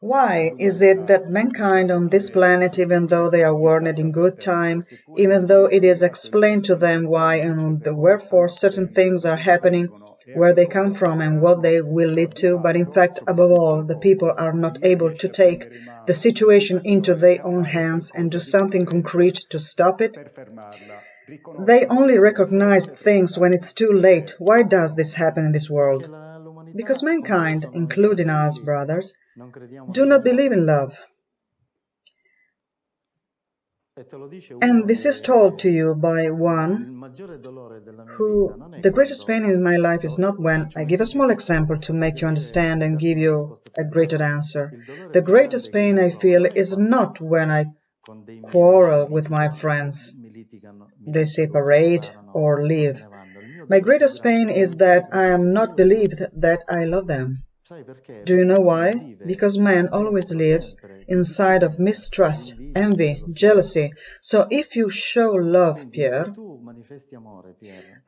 Why is it that mankind on this planet, even though they are warned in good time, even though it is explained to them why and the wherefore certain things are happening, where they come from and what they will lead to, but in fact, above all, the people are not able to take the situation into their own hands and do something concrete to stop it? They only recognize things when it's too late. Why does this happen in this world? Because mankind, including us, brothers, do not believe in love. And this is told to you by one who the greatest pain in my life is not when I give a small example to make you understand and give you a greater answer. The greatest pain I feel is not when I quarrel with my friends, they separate or leave. My greatest pain is that I am not believed that I love them. Do you know why? Because man always lives inside of mistrust, envy, jealousy. So if you show love, Pierre,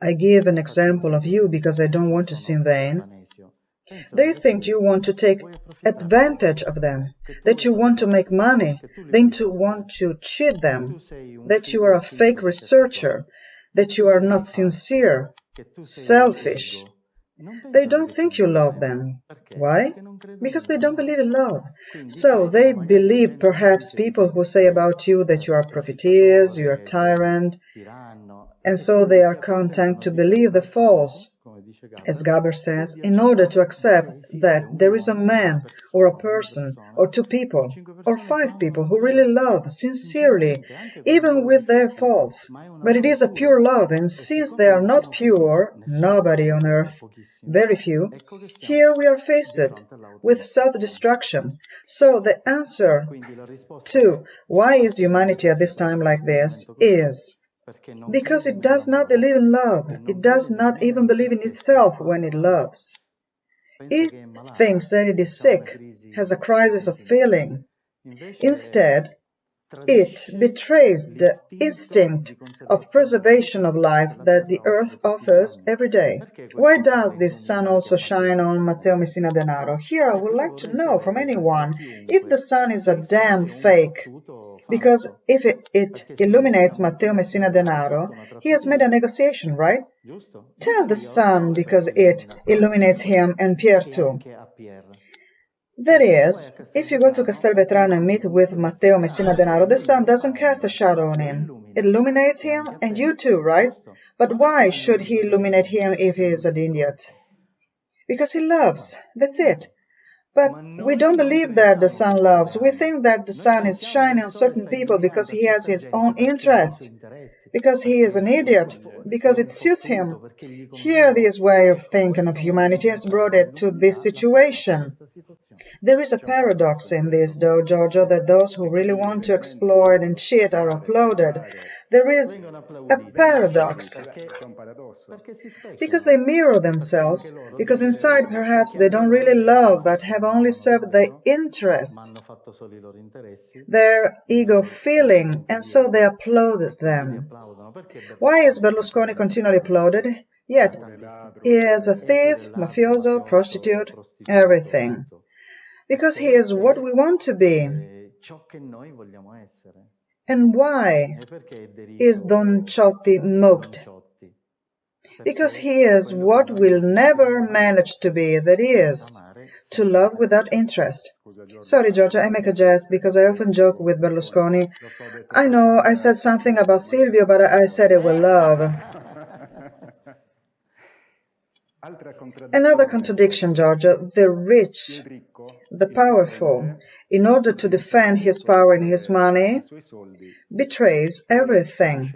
I give an example of you because I don't want to seem vain. They think you want to take advantage of them, that you want to make money, that you want to cheat them, that you are a fake researcher, that you are not sincere, selfish. They don't think you love them. Why? Because they don't believe in love. So they believe perhaps people who say about you that you are profiteers, you are tyrant, and so they are content to believe the false, as Gaber says, in order to accept that there is a man or a person or two people or five people who really love sincerely, even with their faults. But it is a pure love, and since they are not pure, nobody on earth, very few, here we are faced with self-destruction. So the answer to why is humanity at this time like this is because it does not believe in love. It does not even believe in itself when it loves. It thinks that it is sick, has a crisis of feeling. Instead, it betrays the instinct of preservation of life that the earth offers every day. Why does this sun also shine on Matteo Messina Denaro? Here I would like to know from anyone if the sun is a damn fake. Because if it illuminates Matteo Messina Denaro, he has made a negotiation, right? Tell the sun because it illuminates him and Pierre too. That is, if you go to Castelvetrano and meet with Matteo Messina Denaro, the sun doesn't cast a shadow on him. It illuminates him, and you too, right? But why should he illuminate him if he is an idiot? Because he loves, that's it. But we don't believe that the sun loves. We think that the sun is shining on certain people because he has his own interests, because he is an idiot, because it suits him. Here this way of thinking of humanity has brought it to this situation. There is a paradox in this, though, Giorgio, that those who really want to exploit and cheat are applauded. There is a paradox because they mirror themselves, because inside perhaps they don't really love but have only served their interests, their ego feeling, and so they applaud them. Why is Berlusconi continually applauded? Yet he is a thief, mafioso, prostitute, everything. Because he is what we want to be. And why is Don Ciotti mocked? Because he is what we'll never manage to be, that is, to love without interest. Sorry, Giorgio, I make a jest because I often joke with Berlusconi. I know I said something about Silvio, but I said it with love. Another contradiction, Giorgio, the rich, the powerful, in order to defend his power and his money, betrays everything.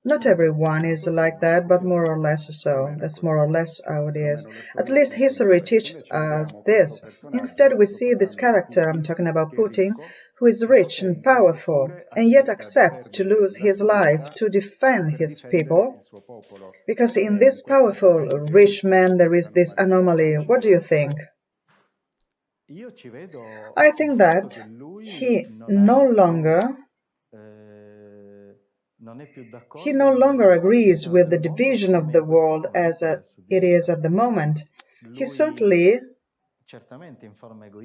Not everyone is like that, but more or less so. That's more or less how it is. At least history teaches us this. Instead, we see this character, I'm talking about Putin, who is rich and powerful, and yet accepts to lose his life to defend his people. Because in this powerful, rich man, there is this anomaly. What do you think? I think that he no longer agrees with the division of the world as it is at the moment. He certainly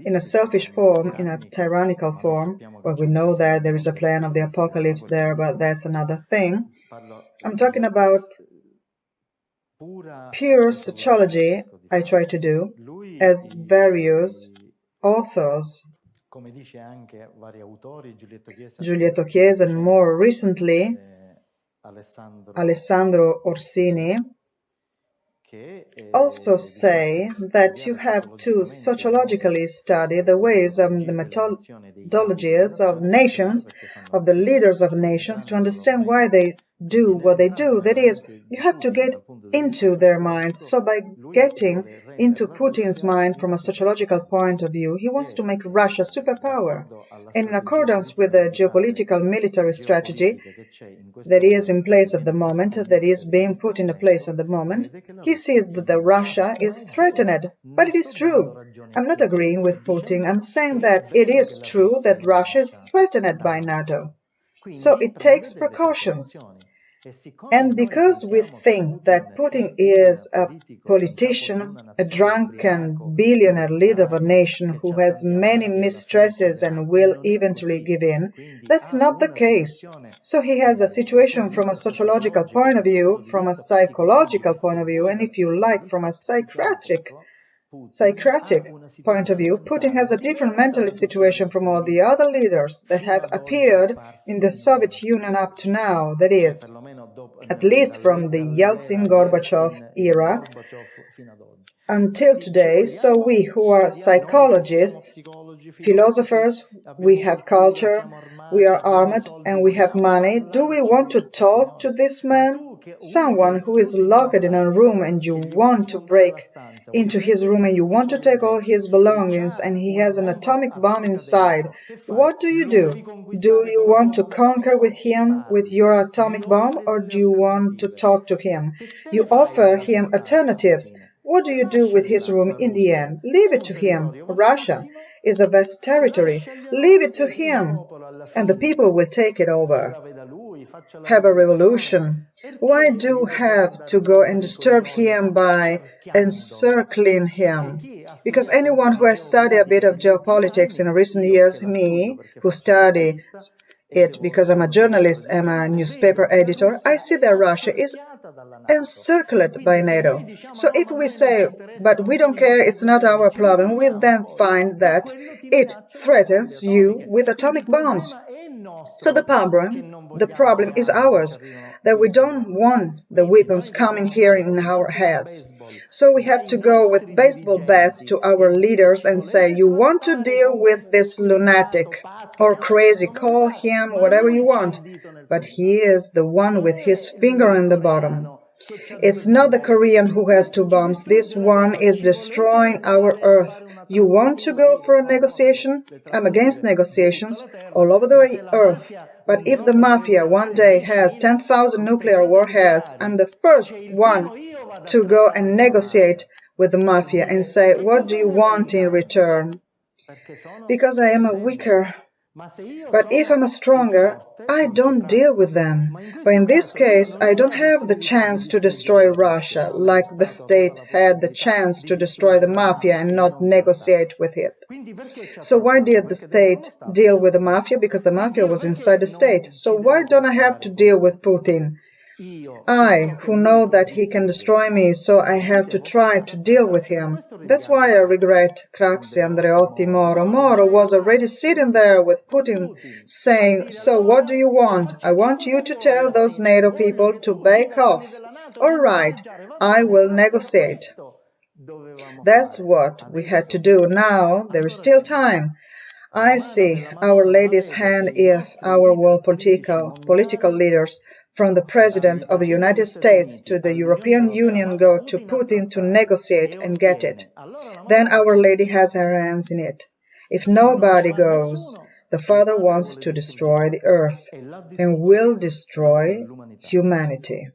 in a selfish form, in a tyrannical form. Well, we know that there is a plan of the apocalypse there, but that's another thing. I'm talking about pure sociology, I try to do, as various authors, Giulietto Chiesa, and more recently, Alessandro Orsini, also say that you have to sociologically study the ways of the methodologies of nations, of the leaders of nations, to understand why they do what they do. That is, you have to get into their minds. So by getting into Putin's mind from a sociological point of view, he wants to make Russia a superpower. And in accordance with the geopolitical military strategy that is in place at the moment, that is being put into place at the moment, he sees that Russia is threatened. But it is true. I'm not agreeing with Putin. I'm saying that it is true that Russia is threatened by NATO. So it takes precautions. And because we think that Putin is a politician, a drunken billionaire leader of a nation who has many mistresses and will eventually give in, that's not the case. So he has a situation from a sociological point of view, from a psychological point of view, and if you like, from a psychiatric point of view, Putin has a different mental situation from all the other leaders that have appeared in the Soviet Union up to now, that is, at least from the Yeltsin-Gorbachev era until today. So we who are psychologists, philosophers, we have culture, we are armed, and we have money. Do we want to talk to this man? Someone who is locked in a room and you want to break into his room and you want to take all his belongings and he has an atomic bomb inside. What do? Do you want to conquer with him with your atomic bomb, or do you want to talk to him? You offer him alternatives. What do you do with his room in the end? Leave it to him. Russia is a vast territory. Leave it to him, and the people will take it over. Have a revolution. Why do you have to go and disturb him by encircling him? Because anyone who has studied a bit of geopolitics in recent years, me, who study it because I'm a journalist, I'm a newspaper editor, I see that Russia is encircled by NATO. So if we say, but we don't care, it's not our problem, we then find that it threatens you with atomic bombs. So the problem is ours, that we don't want the weapons coming here in our heads. So we have to go with baseball bats to our leaders and say, you want to deal with this lunatic or crazy, call him whatever you want, but he is the one with his finger in the bottom. It's not the Korean who has two bombs. This one is destroying our Earth. You want to go for a negotiation? I'm against negotiations all over the Earth. But if the mafia one day has 10,000 nuclear warheads, I'm the first one to go and negotiate with the mafia and say, what do you want in return? Because I am a weaker. But if I'm a stronger, I don't deal with them. But in this case, I don't have the chance to destroy Russia, like the state had the chance to destroy the mafia and not negotiate with it. So why did the state deal with the mafia? Because the mafia was inside the state. So why don't I have to deal with Putin? I, who know that he can destroy me, so I have to try to deal with him. That's why I regret Craxi, Andreotti, Moro. Moro was already sitting there with Putin saying, so what do you want? I want you to tell those NATO people to back off. All right, I will negotiate. That's what we had to do. Now there is still time. I see Our Lady's hand if our world political leaders, from the President of the United States to the European Union, go to Putin to negotiate and get it. Then Our Lady has her hands in it. If nobody goes, the Father wants to destroy the earth and will destroy humanity.